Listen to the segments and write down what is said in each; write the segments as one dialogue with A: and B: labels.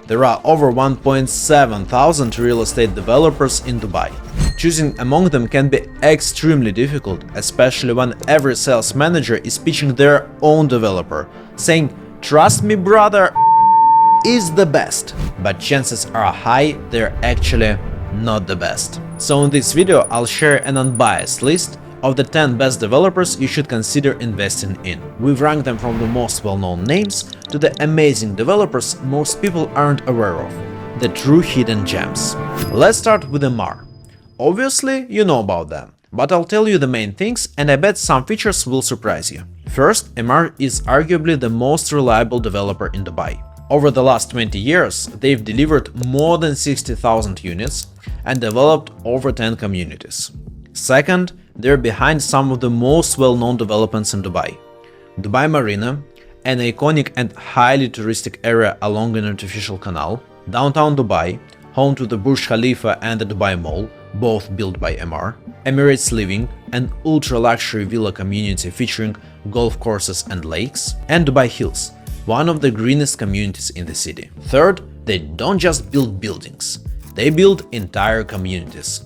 A: There are over 1.7 thousand real estate developers in Dubai. Choosing among them can be extremely difficult, especially when every sales manager is pitching their own developer, saying, "Trust me, brother, is the best." But chances are high they're actually not the best. So in this video I'll share an unbiased list of the 10 best developers you should consider investing in. We've ranked them from the most well-known names to the amazing developers most people aren't aware of, the true hidden gems. Let's start with Emaar. Obviously, you know about them, but I'll tell you the main things and I bet some features will surprise you. First, Emaar is arguably the most reliable developer in Dubai. Over the last 20 years, they've delivered more than 60,000 units and developed over 10 communities. Second, they're behind some of the most well-known developments in Dubai. Dubai Marina, an iconic and highly touristic area along an artificial canal, downtown Dubai, home to the Burj Khalifa and the Dubai Mall, both built by Emaar, Emirates Living, an ultra-luxury villa community featuring golf courses and lakes, and Dubai Hills, one of the greenest communities in the city. Third, they don't just build buildings, they build entire communities.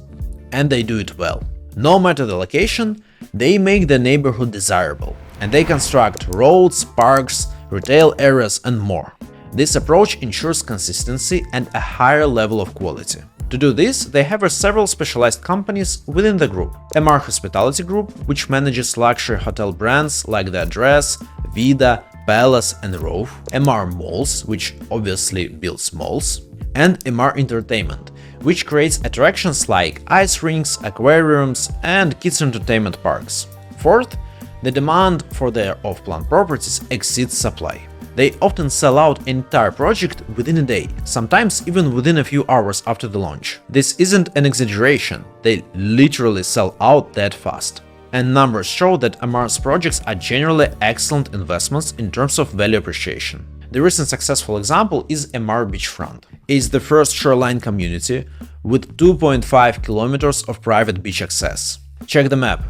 A: And they do it well. No matter the location, they make the neighborhood desirable, and they construct roads, parks, retail areas and more. This approach ensures consistency and a higher level of quality. To do this, they have several specialized companies within the group. Emaar Hospitality Group, which manages luxury hotel brands like The Address, Vida, Palace and Rove, Emaar Malls, which obviously builds malls, and Emaar Entertainment, which creates attractions like ice rinks, aquariums, and kids' entertainment parks. Fourth, the demand for their off-plan properties exceeds supply. They often sell out an entire project within a day, sometimes even within a few hours after the launch. This isn't an exaggeration, they literally sell out that fast. And numbers show that Emaar's projects are generally excellent investments in terms of value appreciation. The recent successful example is Emaar Beachfront. It's the first shoreline community with 2.5 kilometers of private beach access. Check the map.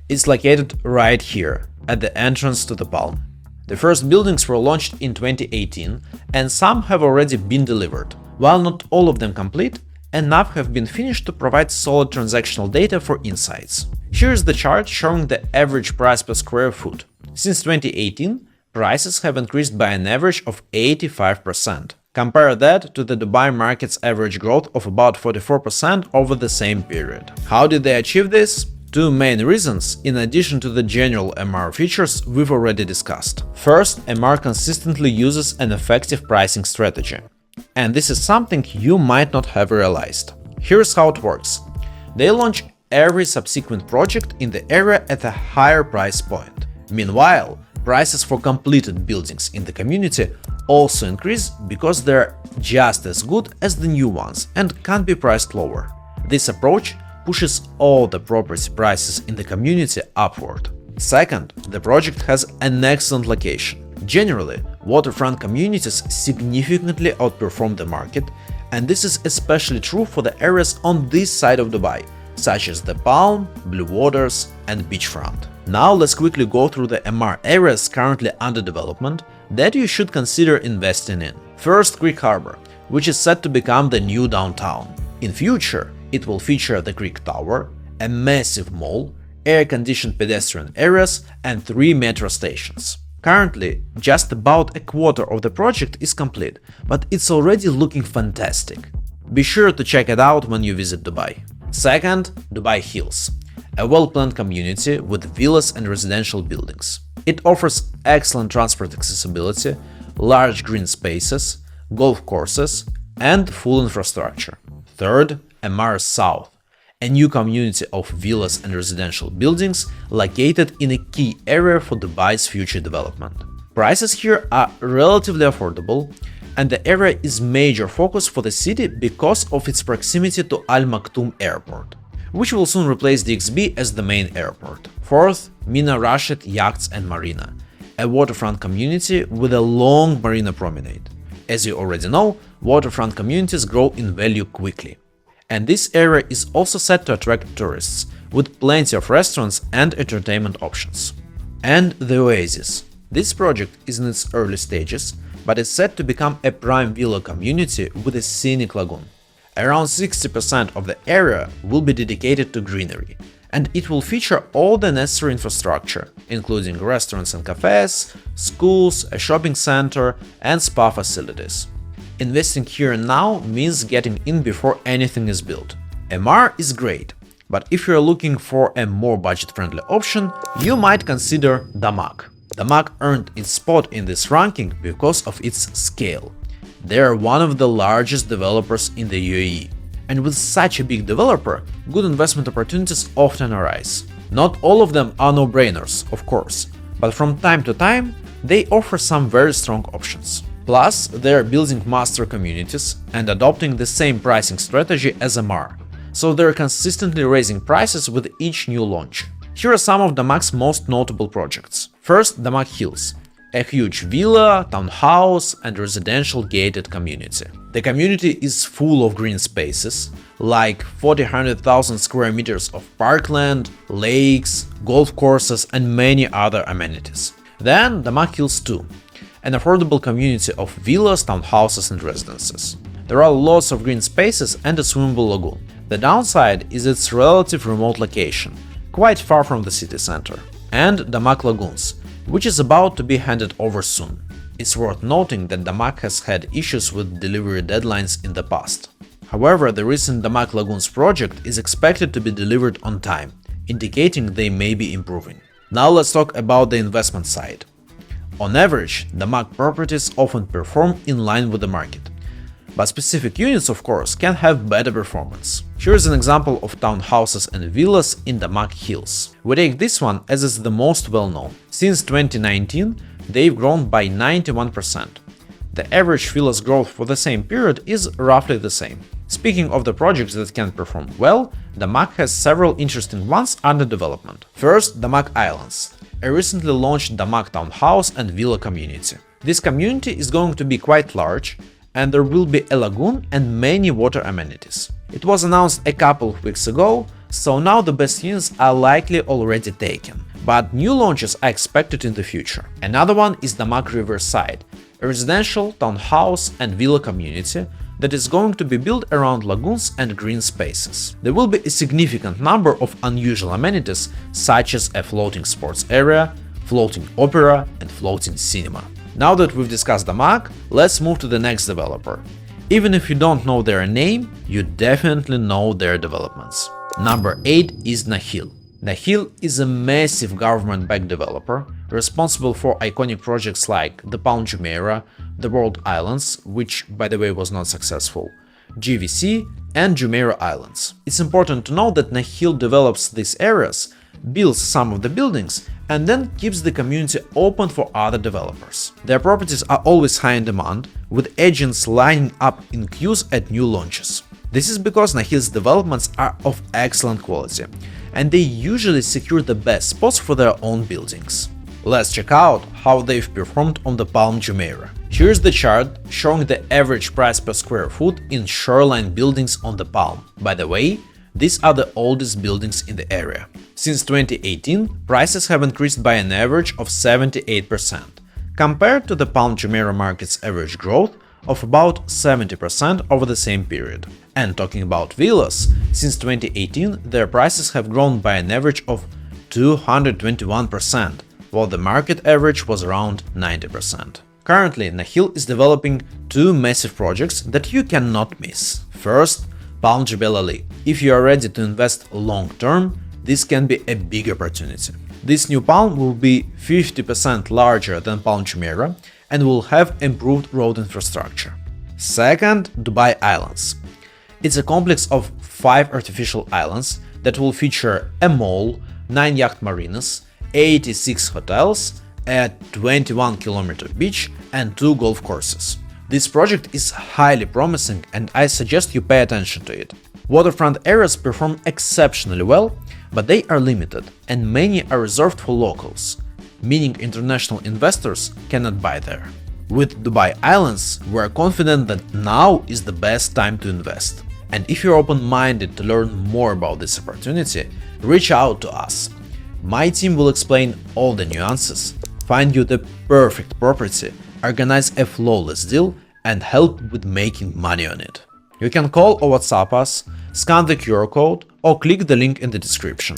A: It's located right here, at the entrance to the Palm. The first buildings were launched in 2018, and some have already been delivered. While not all of them complete, enough have been finished to provide solid transactional data for insights. Here's the chart showing the average price per square foot. Since 2018, prices have increased by an average of 85%. Compare that to the Dubai market's average growth of about 44% over the same period. How did they achieve this? Two main reasons, in addition to the general Emaar features we've already discussed. First, Emaar consistently uses an effective pricing strategy. And this is something you might not have realized. Here's how it works. They launch every subsequent project in the area at a higher price point. Meanwhile, prices for completed buildings in the community also increase because they're just as good as the new ones and can't be priced lower. This approach pushes all the property prices in the community upward. Second, the project has an excellent location. Generally, waterfront communities significantly outperform the market, and this is especially true for the areas on this side of Dubai, such as the Palm, Blue Waters and Beachfront. Now let's quickly go through the Emaar areas currently under development that you should consider investing in. First, Creek Harbor, which is set to become the new downtown. In future, it will feature the Creek Tower, a massive mall, air-conditioned pedestrian areas and 3 metro stations. Currently, just about a quarter of the project is complete, but it's already looking fantastic. Be sure to check it out when you visit Dubai. Second, Dubai Hills, a well-planned community with villas and residential buildings. It offers excellent transport accessibility, large green spaces, golf courses, and full infrastructure. Third, Emaar South, a new community of villas and residential buildings located in a key area for Dubai's future development. Prices here are relatively affordable, and the area is a major focus for the city because of its proximity to Al Maktoum Airport, which will soon replace DXB as the main airport. Fourth, Mina Rashid Yachts and Marina, a waterfront community with a long marina promenade. As you already know, waterfront communities grow in value quickly. And this area is also set to attract tourists, with plenty of restaurants and entertainment options. And the Oasis. This project is in its early stages, but is set to become a prime villa community with a scenic lagoon. Around 60% of the area will be dedicated to greenery, and it will feature all the necessary infrastructure, including restaurants and cafes, schools, a shopping center, and spa facilities. Investing here now means getting in before anything is built. MR is great, but if you're looking for a more budget-friendly option, you might consider Damak. Damak earned its spot in this ranking because of its scale. They are one of the largest developers in the UAE, and with such a big developer, good investment opportunities often arise. Not all of them are no-brainers, of course, but from time to time they offer some very strong options. Plus, they are building master communities and adopting the same pricing strategy as MR, so they're consistently raising prices with each new launch. Here are some of Damak's most notable projects. First, Damak Hills, a huge villa, townhouse, and residential gated community. The community is full of green spaces, like 400,000 square meters of parkland, lakes, golf courses, and many other amenities. Then Damak Hills 2, an affordable community of villas, townhouses, and residences. There are lots of green spaces and a swimmable lagoon. The downside is its relative remote location, quite far from the city center. And Damak Lagoons, which is about to be handed over soon. It's worth noting that Damak has had issues with delivery deadlines in the past. However, the recent Damak Lagoons project is expected to be delivered on time, indicating they may be improving. Now let's talk about the investment side. On average, Damak properties often perform in line with the market, but specific units, of course, can have better performance. Here is an example of townhouses and villas in Damak Hills. We take this one as it's the most well-known. Since 2019, they've grown by 91%. The average villa's growth for the same period is roughly the same. Speaking of the projects that can perform well, Damak has several interesting ones under development. First, Damak Islands, a recently launched Damak townhouse and villa community. This community is going to be quite large, and there will be a lagoon and many water amenities. It was announced a couple of weeks ago, so now the best units are likely already taken, but new launches are expected in the future. Another one is Damak Riverside, a residential, townhouse and villa community that is going to be built around lagoons and green spaces. There will be a significant number of unusual amenities such as a floating sports area, floating opera and floating cinema. Now that we've discussed Damak, let's move to the next developer. Even if you don't know their name, you definitely know their developments. Number 8 is Nakheel. Nakheel is a massive government-backed developer, responsible for iconic projects like the Palm Jumeirah, the World Islands, which by the way was not successful, GVC and Jumeirah Islands. It's important to note that Nakheel develops these areas, builds some of the buildings, and then keeps the community open for other developers. Their properties are always high in demand, with agents lining up in queues at new launches. This is because Nakheel's developments are of excellent quality, and they usually secure the best spots for their own buildings. Let's check out how they've performed on the Palm Jumeirah. Here's the chart showing the average price per square foot in shoreline buildings on the Palm. By the way, these are the oldest buildings in the area. Since 2018, prices have increased by an average of 78%, compared to the Palm Jumeirah market's average growth of about 70% over the same period. And talking about villas, since 2018 their prices have grown by an average of 221%, while the market average was around 90%. Currently, Nakheel is developing two massive projects that you cannot miss. First, Palm Jebel Ali. If you are ready to invest long-term, this can be a big opportunity. This new palm will be 50% larger than Palm Jumeirah and will have improved road infrastructure. Second, Dubai Islands. It's a complex of 5 artificial islands that will feature a mall, 9 yacht marinas, 86 hotels, a 21-kilometer beach and 2 golf courses. This project is highly promising and I suggest you pay attention to it. Waterfront areas perform exceptionally well, but they are limited and many are reserved for locals, meaning international investors cannot buy there. With Dubai Islands, we are confident that now is the best time to invest. And if you're open-minded to learn more about this opportunity, reach out to us. My team will explain all the nuances, find you the perfect property, organize a flawless deal, and help with making money on it. You can call or WhatsApp us, scan the QR code, or click the link in the description.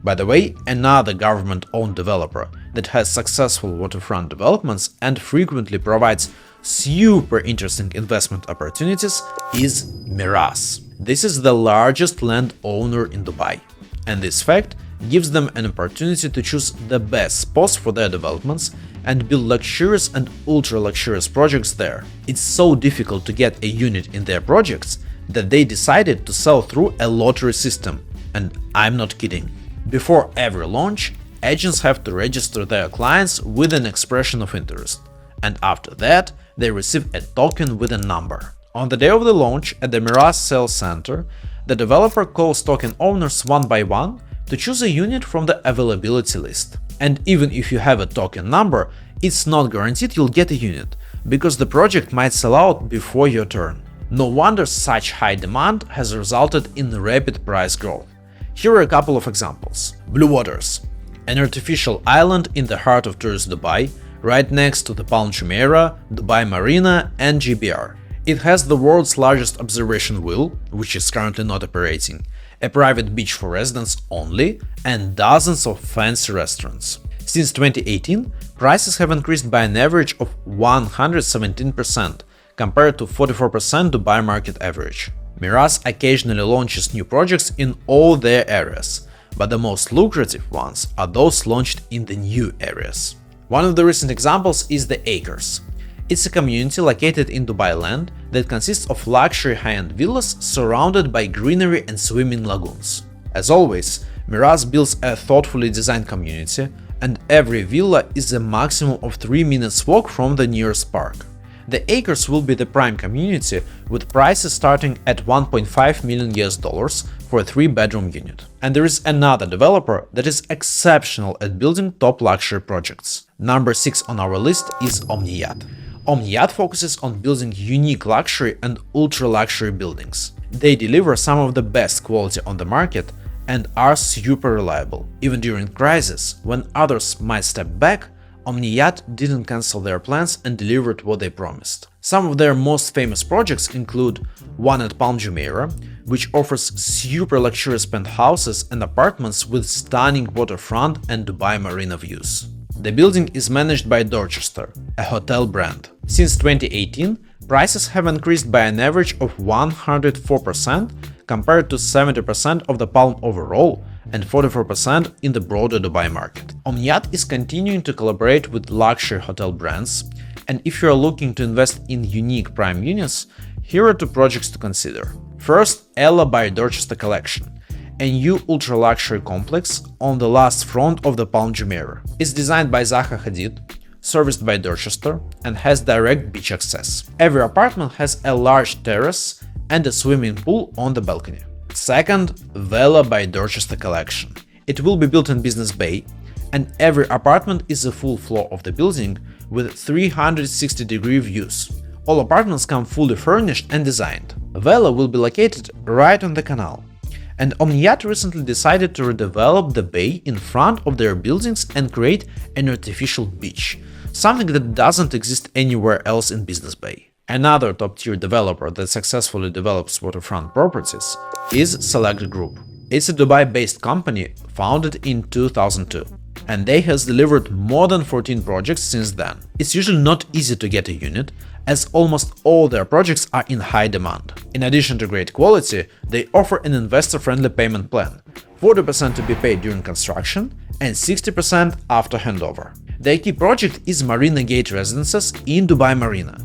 A: By the way, another government-owned developer that has successful waterfront developments and frequently provides super interesting investment opportunities is Miraz. This is the largest landowner in Dubai, and this fact gives them an opportunity to choose the best spots for their developments and build luxurious and ultra-luxurious projects there. It's so difficult to get a unit in their projects that they decided to sell through a lottery system, and I'm not kidding. Before every launch, agents have to register their clients with an expression of interest, and after that, they receive a token with a number. On the day of the launch at the Miraz Sales Center, the developer calls token owners one by one to choose a unit from the availability list. And even if you have a token number, it's not guaranteed you'll get a unit, because the project might sell out before your turn. No wonder such high demand has resulted in rapid price growth. Here are a couple of examples. Blue Waters, an artificial island in the heart of tourist Dubai, right next to the Palm Jumeirah, Dubai Marina and GBR. It has the world's largest observation wheel, which is currently not operating, a private beach for residents only, and dozens of fancy restaurants. Since 2018, prices have increased by an average of 117%, compared to 44% Dubai market average. Miraz occasionally launches new projects in all their areas, but the most lucrative ones are those launched in the new areas. One of the recent examples is The Acres. It's a community located in Dubai land that consists of luxury high-end villas surrounded by greenery and swimming lagoons. As always, Miraz builds a thoughtfully designed community, and every villa is a maximum of 3 minutes walk from the nearest park. The Acres will be the prime community, with prices starting at $1.5 million for a 3-bedroom unit. And there is another developer that is exceptional at building top luxury projects. Number 6 on our list is Omniyat. Omniyat focuses on building unique luxury and ultra-luxury buildings. They deliver some of the best quality on the market and are super reliable. Even during crisis, when others might step back, Omniyat didn't cancel their plans and delivered what they promised. Some of their most famous projects include one at Palm Jumeirah, which offers super luxurious penthouses and apartments with stunning waterfront and Dubai Marina views. The building is managed by Dorchester, a hotel brand. Since 2018, prices have increased by an average of 104% compared to 70% of the Palm overall and 44% in the broader Dubai market. Omniyat is continuing to collaborate with luxury hotel brands, and if you are looking to invest in unique prime units, here are 2 projects to consider. First, Ella by Dorchester Collection, a new ultra-luxury complex on the last front of the Palm Jumeirah. It's designed by Zaha Hadid, serviced by Dorchester, and has direct beach access. Every apartment has a large terrace and a swimming pool on the balcony. Second, Vela by Dorchester Collection. It will be built in Business Bay, and every apartment is a full floor of the building with 360-degree views. All apartments come fully furnished and designed. Vela will be located right on the canal. And Omniyat recently decided to redevelop the bay in front of their buildings and create an artificial beach, something that doesn't exist anywhere else in Business Bay. Another top-tier developer that successfully develops waterfront properties is Select Group. It's a Dubai-based company founded in 2002, and they has delivered more than 14 projects since then. It's usually not easy to get a unit, as almost all their projects are in high demand. In addition to great quality, they offer an investor-friendly payment plan, 40% to be paid during construction and 60% after handover. Their key project is Marina Gate Residences in Dubai Marina,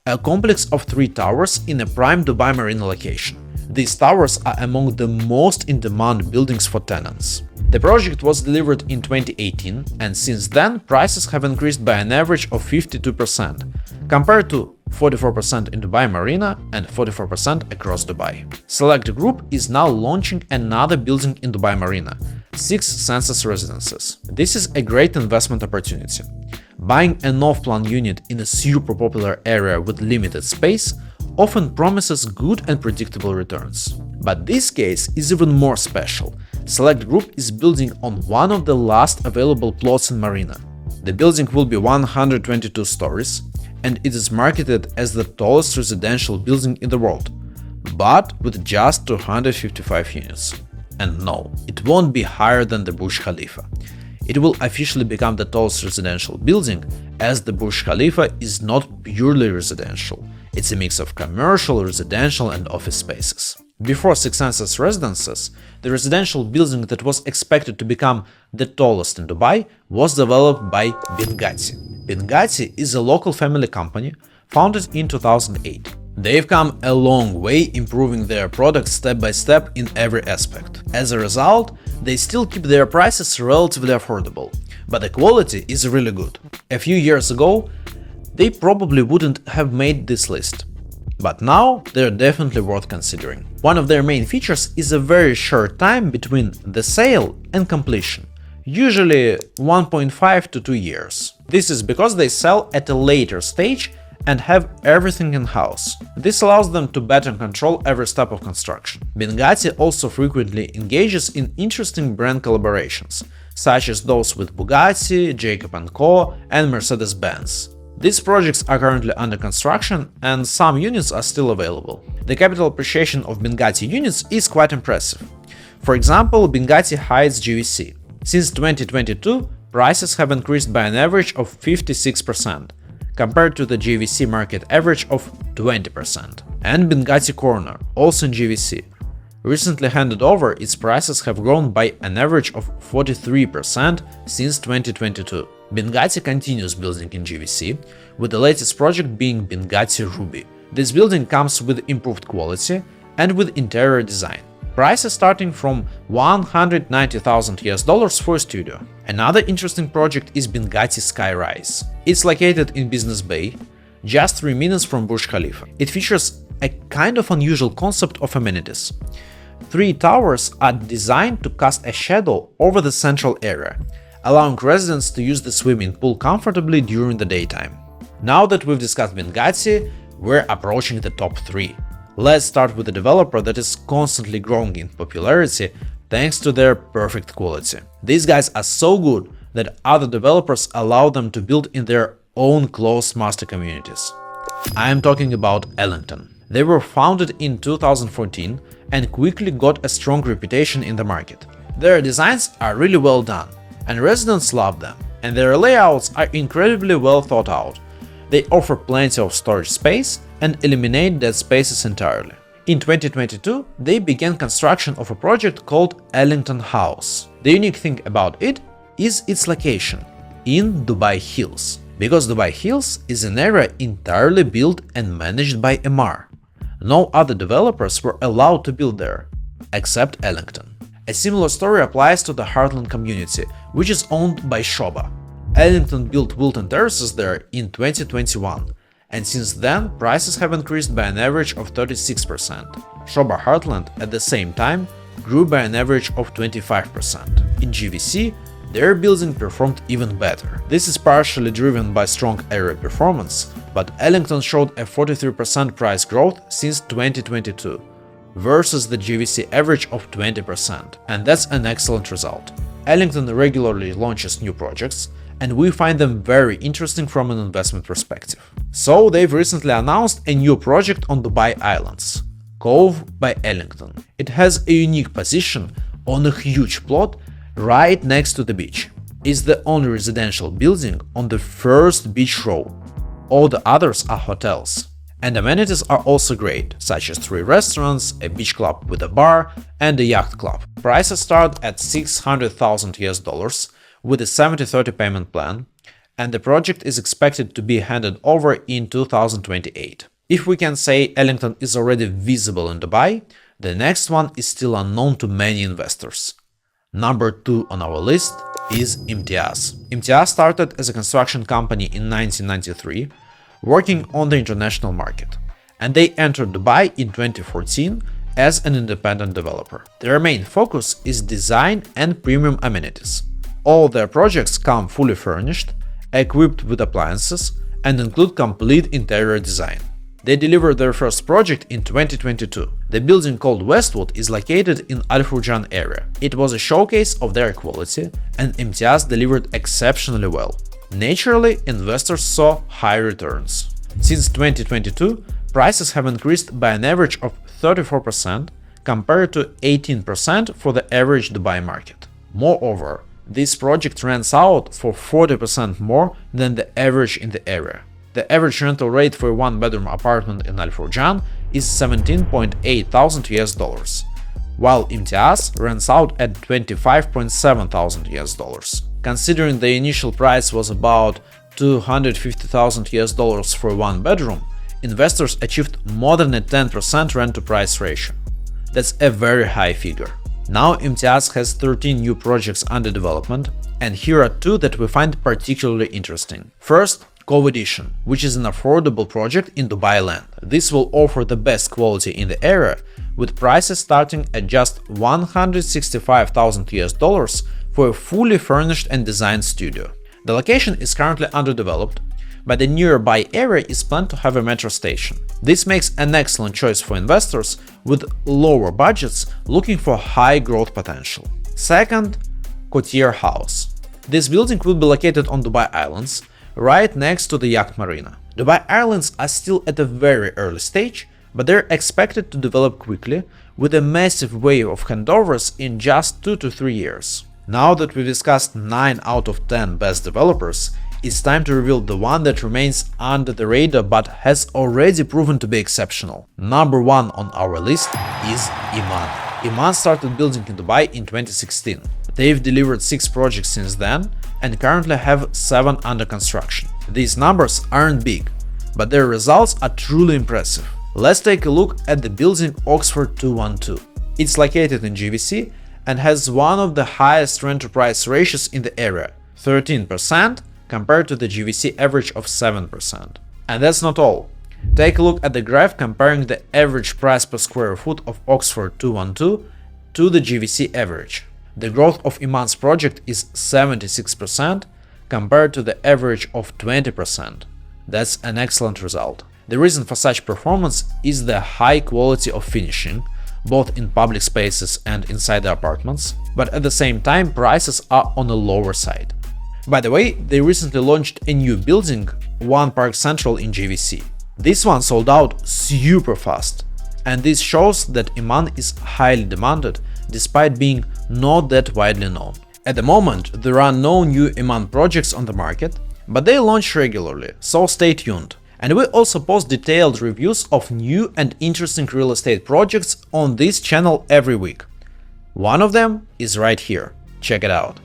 A: a complex of 3 towers in a prime Dubai Marina location. These towers are among the most in-demand buildings for tenants. The project was delivered in 2018, and since then prices have increased by an average of 52%, compared to 44% in Dubai Marina and 44% across Dubai. Select Group is now launching another building in Dubai Marina, 6 census residences. This is a great investment opportunity. Buying an off-plan unit in a super popular area with limited space often promises good and predictable returns. But this case is even more special. Select Group is building on one of the last available plots in Marina. The building will be 122 stories, and it is marketed as the tallest residential building in the world, but with just 255 units. And no, it won't be higher than the Burj Khalifa. It will officially become the tallest residential building, as the Burj Khalifa is not purely residential. It's a mix of commercial, residential, and office spaces. Before Six Senses residences, the residential building that was expected to become the tallest in Dubai was developed by Bengati. Bengati is a local family company founded in 2008. They've come a long way improving their products step by step in every aspect. As a result, they still keep their prices relatively affordable, but the quality is really good. A few years ago, they probably wouldn't have made this list, but now they're definitely worth considering. One of their main features is a very short time between the sale and completion, usually 1.5 to 2 years. This is because they sell at a later stage and have everything in-house. This allows them to better control every step of construction. Bengati also frequently engages in interesting brand collaborations, such as those with Bugatti, Jacob & Co. and Mercedes-Benz. These projects are currently under construction and some units are still available. The capital appreciation of Bengati units is quite impressive. For example, Bengati hides GVC. Since 2022, prices have increased by an average of 56%, compared to the GVC market average of 20%. And Bengati Corner, also in GVC, recently handed over, its prices have grown by an average of 43% since 2022. Bengati continues building in GVC, with the latest project being Bengati Ruby. This building comes with improved quality and with interior design. Prices starting from $190,000 for a studio. Another interesting project is Bengati Skyrise. It's located in Business Bay, just 3 minutes from Burj Khalifa. It features a kind of unusual concept of amenities. 3 towers are designed to cast a shadow over the central area, allowing residents to use the swimming pool comfortably during the daytime. Now that we've discussed Bengati, we're approaching the top 3. Let's start with a developer that is constantly growing in popularity thanks to their perfect quality. These guys are so good that other developers allow them to build in their own closed master communities. I am talking about Ellington. They were founded in 2014 and quickly got a strong reputation in the market. Their designs are really well done, and residents love them, and their layouts are incredibly well thought out. They offer plenty of storage space and eliminate dead spaces entirely. In 2022, they began construction of a project called Ellington House. The unique thing about it is its location in Dubai Hills, because Dubai Hills is an area entirely built and managed by Emaar. No other developers were allowed to build there, except Ellington. A similar story applies to the Heartland community, which is owned by Shoba. Ellington built Wilton Terraces there in 2021, and since then prices have increased by an average of 36%. Shoba Heartland at the same time grew by an average of 25%. In GVC, their building performed even better. This is partially driven by strong area performance, but Ellington showed a 43% price growth since 2022, versus the GVC average of 20%, and that's an excellent result. Ellington regularly launches new projects, and we find them very interesting from an investment perspective. So they've recently announced a new project on Dubai Islands, Cove by Ellington. It has a unique position on a huge plot right next to the beach. It's the only residential building on the first beach row. All the others are hotels. And amenities are also great, such as 3 restaurants, a beach club with a bar, and a yacht club. Prices start at $600,000 with a 70-30 payment plan, and the project is expected to be handed over in 2028. If we can say Ellington is already visible in Dubai, the next one is still unknown to many investors. Number 2 on our list is Imtiaz. Imtiaz started as a construction company in 1993, working on the international market, and they entered Dubai in 2014 as an independent developer. Their main focus is design and premium amenities. All their projects come fully furnished, equipped with appliances, and include complete interior design. They delivered their first project in 2022. The building called Westwood is located in Al Furjan area. It was a showcase of their quality, and Imtiaz delivered exceptionally well. Naturally, investors saw high returns. Since 2022, prices have increased by an average of 34% compared to 18% for the average Dubai market. Moreover, this project rents out for 40% more than the average in the area. The average rental rate for a one-bedroom apartment in Al Furjan is 17.8 thousand US dollars, while Imtiaz rents out at 25.7 thousand US dollars. Considering the initial price was about 250,000 US dollars for one bedroom, investors achieved more than a 10% rent-to-price ratio. That's a very high figure. Now Imtiaz has 13 new projects under development, and here are two that we find particularly interesting. First, Cove Edition, which is an affordable project in Dubai land. This will offer the best quality in the area, with prices starting at just 165,000 US dollars for a fully furnished and designed studio. The location is currently underdeveloped, but the nearby area is planned to have a metro station. This makes an excellent choice for investors with lower budgets looking for high growth potential. Second, Cotier House. This building will be located on Dubai Islands, right next to the yacht marina. Dubai Islands are still at a very early stage, but they're expected to develop quickly, with a massive wave of handovers in just 2 to 3 years. Now that we've discussed 9 out of 10 best developers, it's time to reveal the one that remains under the radar but has already proven to be exceptional. Number 1 on our list is Iman. Iman started building in Dubai in 2016. They've delivered 6 projects since then and currently have 7 under construction. These numbers aren't big, but their results are truly impressive. Let's take a look at the building Oxford 212. It's located in GVC and has one of the highest rent-to-price ratios in the area, 13%, compared to the GVC average of 7%. And that's not all. Take a look at the graph comparing the average price per square foot of Oxford 212 to the GVC average. The growth of Iman's project is 76% compared to the average of 20%. That's an excellent result. The reason for such performance is the high quality of finishing, both in public spaces and inside the apartments, but at the same time prices are on the lower side. By the way, they recently launched a new building, One Park Central in GVC. This one sold out super fast, and this shows that Iman is highly demanded despite being not that widely known. At the moment, there are no new Iman projects on the market, but they launch regularly, so stay tuned. And we also post detailed reviews of new and interesting real estate projects on this channel every week. One of them is right here. Check it out.